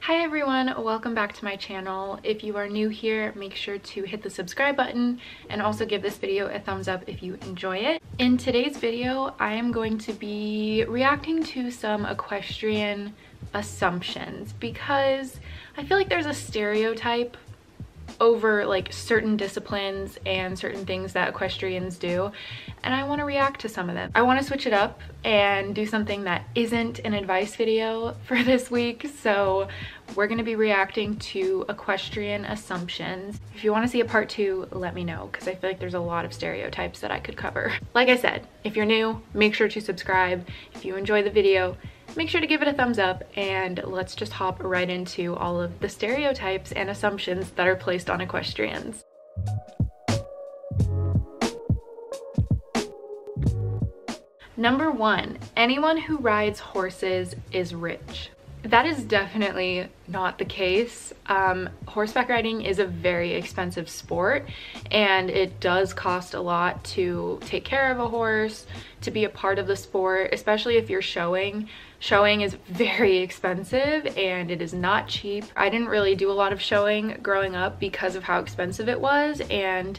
Hi everyone, welcome back to my channel. If you are new here, make sure to hit the subscribe button and also give this video a thumbs up if you enjoy it. In today's video, I am going to be reacting to some equestrian assumptions because I feel like there's a stereotype over like certain disciplines and certain things that equestrians do, and I want to react to some of them. I want to switch it up and do something that isn't an advice video for this week, so we're going to be reacting to equestrian assumptions. If you want to see a part 2, let me know, because I feel like there's a lot of stereotypes that I could cover. Like I said, if you're new, make sure to subscribe. If you enjoy the video, make sure to give it a thumbs up, and let's just hop right into all of the stereotypes and assumptions that are placed on equestrians. Number 1, anyone who rides horses is rich. That is definitely not the case. Horseback riding is a very expensive sport, and it does cost a lot to take care of a horse, to be a part of the sport, especially if you're showing. Showing is very expensive and it is not cheap. I didn't really do a lot of showing growing up because of how expensive it was, and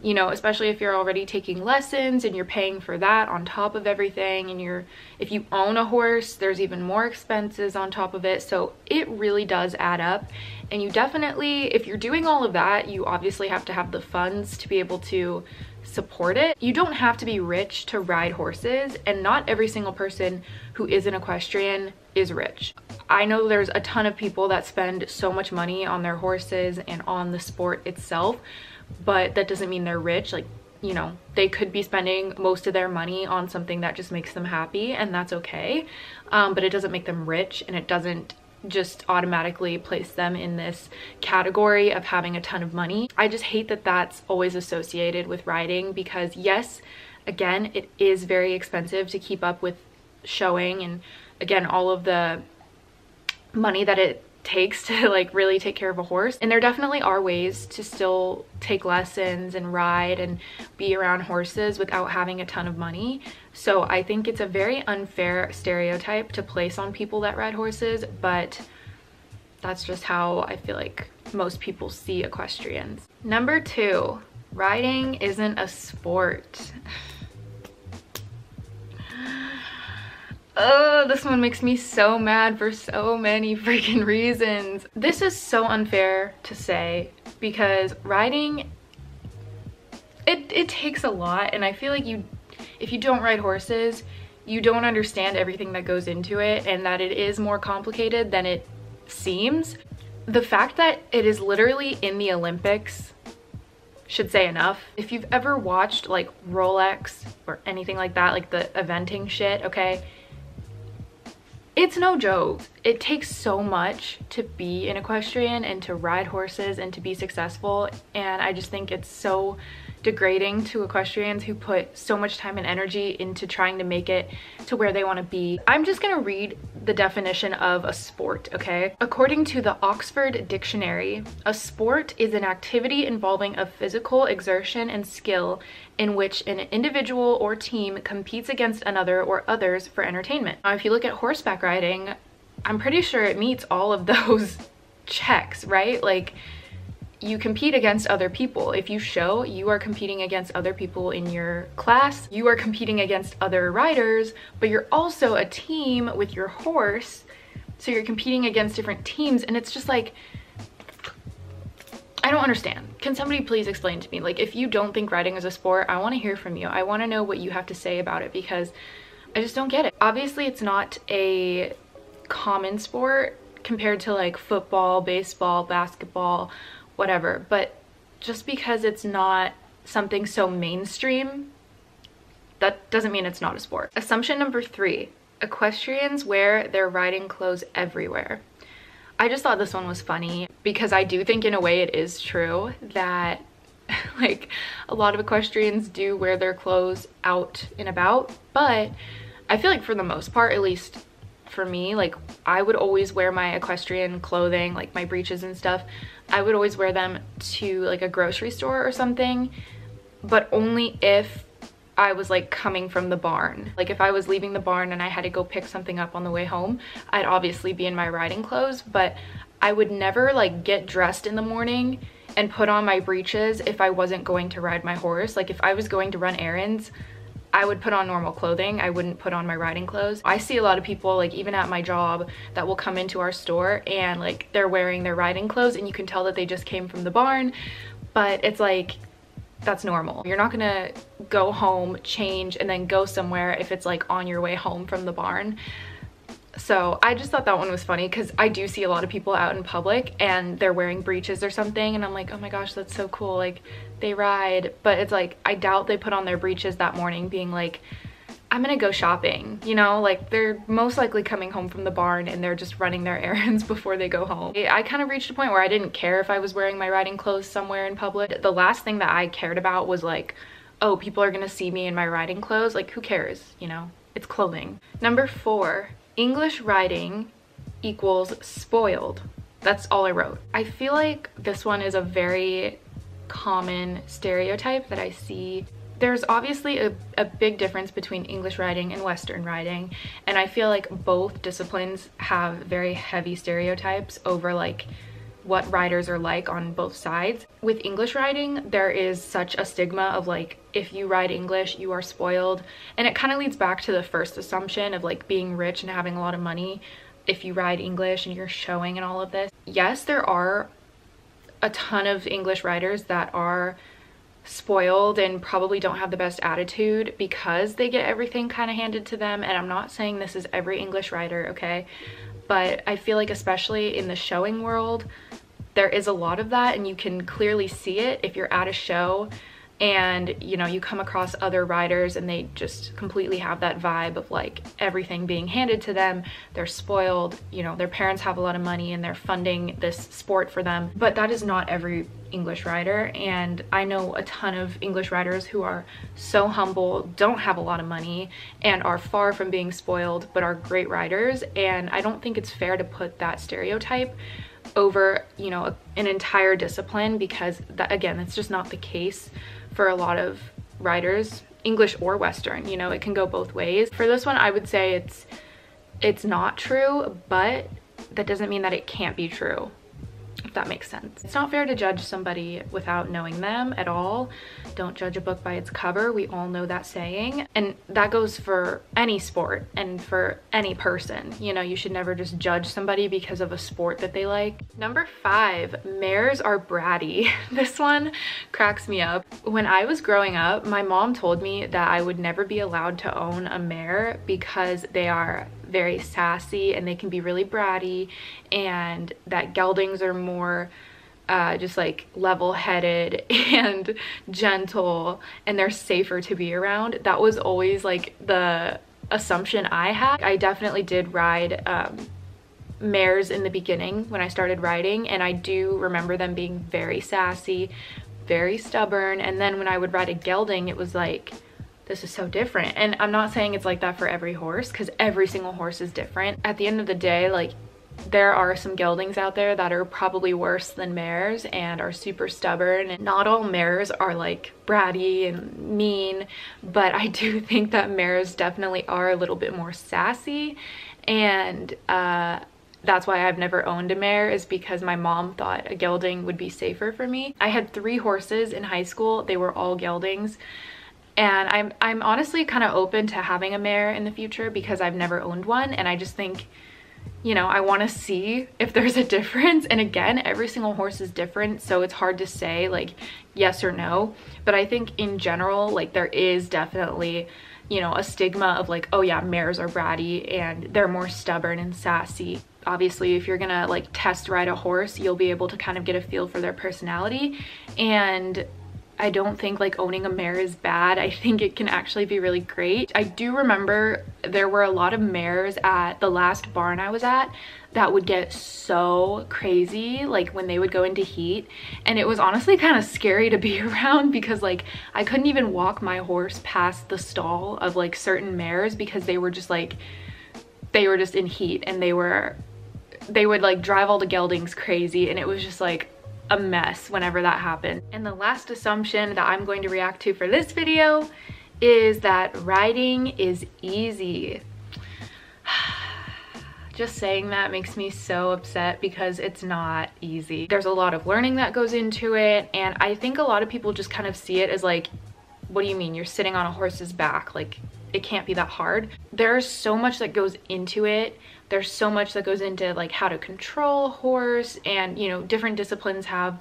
you know, especially if you're already taking lessons and you're paying for that on top of everything, and if you own a horse, there's even more expenses on top of it, so it really does add up. And you definitely, if you're doing all of that, you obviously have to have the funds to be able to support it. You don't have to be rich to ride horses, and not every single person who is an equestrian is rich. I know there's a ton of people that spend so much money on their horses and on the sport itself, but that doesn't mean they're rich. Like, you know, they could be spending most of their money on something that just makes them happy, and that's okay, but it doesn't make them rich, and it doesn't just automatically place them in this category of having a ton of money. I just hate that that's always associated with riding, because yes, again, it is very expensive to keep up with showing, and again, all of the money that it takes to like really take care of a horse. And there definitely are ways to still take lessons and ride and be around horses without having a ton of money. So I think it's a very unfair stereotype to place on people that ride horses, but that's just how I feel like most people see equestrians. Number 2, riding isn't a sport. Oh, this one makes me so mad for so many freaking reasons. This is so unfair to say, because riding, it takes a lot, and I feel like if you don't ride horses, you don't understand everything that goes into it, and that it is more complicated than it seems. The fact that it is literally in the Olympics should say enough. If you've ever watched like Rolex or anything like that, like the eventing shit, okay? It's no joke. It takes so much to be an equestrian and to ride horses and to be successful, and I just think it's so degrading to equestrians who put so much time and energy into trying to make it to where they want to be. I'm just gonna read the definition of a sport, okay? According to the Oxford Dictionary, a sport is an activity involving a physical exertion and skill in which an individual or team competes against another or others for entertainment. Now, if you look at horseback riding, I'm pretty sure it meets all of those checks, right? Like, you compete against other people. If you show, you are competing against other people in your class, you are competing against other riders, but you're also a team with your horse, so you're competing against different teams, and it's just like, I don't understand. Can somebody please explain to me? Like, if you don't think riding is a sport, I want to hear from you. I want to know what you have to say about it, because I just don't get it. Obviously, it's not a common sport compared to like football, baseball, basketball, whatever, but just because it's not something so mainstream, that doesn't mean it's not a sport. Assumption number 3, equestrians wear their riding clothes everywhere. I just thought this one was funny, because I do think in a way it is true that like a lot of equestrians do wear their clothes out and about, but I feel like for the most part, at least for me, like I would always wear my equestrian clothing, like my breeches and stuff, I would always wear them to like a grocery store or something, but only if I was like coming from the barn. Like if I was leaving the barn and I had to go pick something up on the way home, I'd obviously be in my riding clothes, but I would never like get dressed in the morning and put on my breeches if I wasn't going to ride my horse. Like if I was going to run errands, I would put on normal clothing. I wouldn't put on my riding clothes. I see a lot of people, like even at my job, that will come into our store and like they're wearing their riding clothes and you can tell that they just came from the barn, but it's like, that's normal. You're not gonna go home, change, and then go somewhere if it's like on your way home from the barn. So I just thought that one was funny because I do see a lot of people out in public and they're wearing breeches or something and I'm like, oh my gosh, that's so cool, like they ride. But it's like, I doubt they put on their breeches that morning being like, I'm gonna go shopping, you know? Like they're most likely coming home from the barn and they're just running their errands before they go home. I kind of reached a point where I didn't care if I was wearing my riding clothes somewhere in public. The last thing that I cared about was like, oh, people are gonna see me in my riding clothes. Like who cares, you know? It's clothing. Number 4, English riding equals spoiled. That's all I wrote. I feel like this one is a very common stereotype that I see. There's obviously a big difference between English riding and Western riding, and I feel like both disciplines have very heavy stereotypes over like what riders are like on both sides. With English riding, there is such a stigma of like, if you ride English, you are spoiled, and it kind of leads back to the first assumption of like being rich and having a lot of money if you ride English and you're showing and all of this. Yes, there are a ton of English riders that are spoiled and probably don't have the best attitude because they get everything kind of handed to them, and I'm not saying this is every English rider, okay, but I feel like especially in the showing world there is a lot of that, and you can clearly see it if you're at a show and you know you come across other riders and they just completely have that vibe of like everything being handed to them. They're spoiled, you know, their parents have a lot of money and they're funding this sport for them. But that is not every English rider, and I know a ton of English riders who are so humble, don't have a lot of money, and are far from being spoiled but are great riders. And I don't think it's fair to put that stereotype over, you know, an entire discipline, because that, again, that's just not the case for a lot of riders, English or Western. You know, it can go both ways. For this one, I would say it's not true, but that doesn't mean that it can't be true, if that makes sense. It's not fair to judge somebody without knowing them at all. Don't judge a book by its cover. We all know that saying, and that goes for any sport and for any person. You know, you should never just judge somebody because of a sport that they like. Number 5, mares are bratty. This one cracks me up. When I was growing up, my mom told me that I would never be allowed to own a mare because they are very sassy and they can be really bratty, and that geldings are more just like level-headed and gentle, and they're safer to be around. That was always like the assumption I had. I definitely did ride mares in the beginning when I started riding, and I do remember them being very sassy, very stubborn. And then when I would ride a gelding, it was like, this is so different. And I'm not saying it's like that for every horse, because every single horse is different. At the end of the day, like, there are some geldings out there that are probably worse than mares and are super stubborn, and not all mares are like bratty and mean, but I do think that mares definitely are a little bit more sassy. And that's why I've never owned a mare, is because my mom thought a gelding would be safer for me. I had 3 horses in high school. They were all geldings. And I'm honestly kind of open to having a mare in the future because I've never owned one, and I just think, you know, I want to see if there's a difference. And again, every single horse is different, so it's hard to say like yes or no. But I think in general, like, there is definitely, you know, a stigma of like, oh yeah, mares are bratty and they're more stubborn and sassy. Obviously, if you're gonna like test ride a horse, you'll be able to kind of get a feel for their personality. And I don't think like owning a mare is bad. I think it can actually be really great. I do remember there were a lot of mares at the last barn I was at that would get so crazy like when they would go into heat, and it was honestly kind of scary to be around because like I couldn't even walk my horse past the stall of like certain mares because they were just like, they were just in heat, and they would like drive all the geldings crazy, and it was just like a mess whenever that happened. And the last assumption that I'm going to react to for this video is that riding is easy. Just saying that makes me so upset because it's not easy. There's a lot of learning that goes into it, and I think a lot of people just kind of see it as like, what do you mean? You're sitting on a horse's back. Like, it can't be that hard. There's so much that goes into it. There's so much that goes into like how to control a horse, and you know, different disciplines have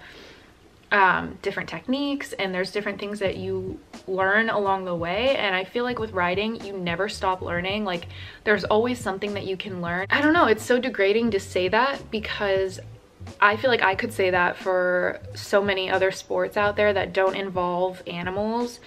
different techniques, and there's different things that you learn along the way. And I feel like with riding, you never stop learning. Like, there's always something that you can learn. I don't know, it's so degrading to say that because I feel like I could say that for so many other sports out there that don't involve animals.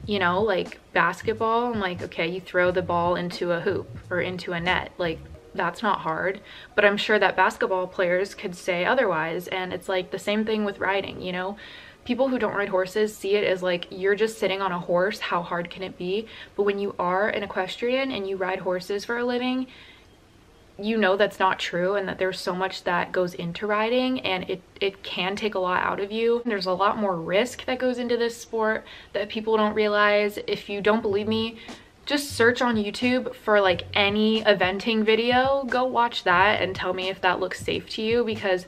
You know, like basketball, I'm like, okay, you throw the ball into a hoop or into a net. Like, that's not hard. But I'm sure that basketball players could say otherwise. And it's like the same thing with riding, you know? People who don't ride horses see it as like, you're just sitting on a horse, how hard can it be? But when you are an equestrian and you ride horses for a living, you know that's not true, and that there's so much that goes into riding, and it can take a lot out of you. There's a lot more risk that goes into this sport that people don't realize. If you don't believe me, just search on YouTube for like any eventing video, go watch that and tell me if that looks safe to you, because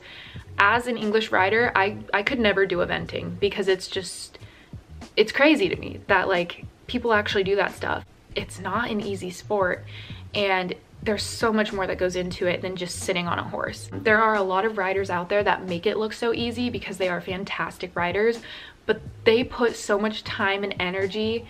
as an English rider, I could never do eventing because it's crazy to me that like people actually do that stuff. It's not an easy sport, and there's so much more that goes into it than just sitting on a horse. There are a lot of riders out there that make it look so easy because they are fantastic riders, but they put so much time and energy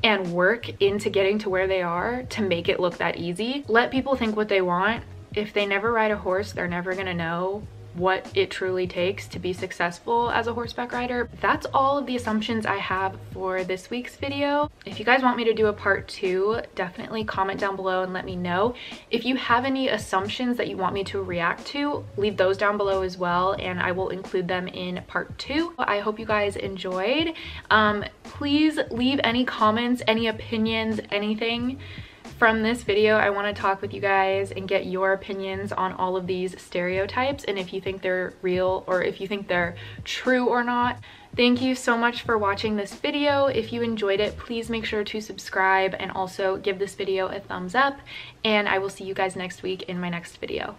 and work into getting to where they are to make it look that easy. Let people think what they want. If they never ride a horse, they're never gonna know what it truly takes to be successful as a horseback rider. That's all of the assumptions I have for this week's video. If you guys want me to do a part 2, definitely comment down below and let me know. If you have any assumptions that you want me to react to, leave those down below as well, and I will include them in part 2. I hope you guys enjoyed. Please leave any comments, any opinions, anything from this video. I want to talk with you guys and get your opinions on all of these stereotypes, and if you think they're real or if you think they're true or not. Thank you so much for watching this video. If you enjoyed it, please make sure to subscribe and also give this video a thumbs up, and I will see you guys next week in my next video.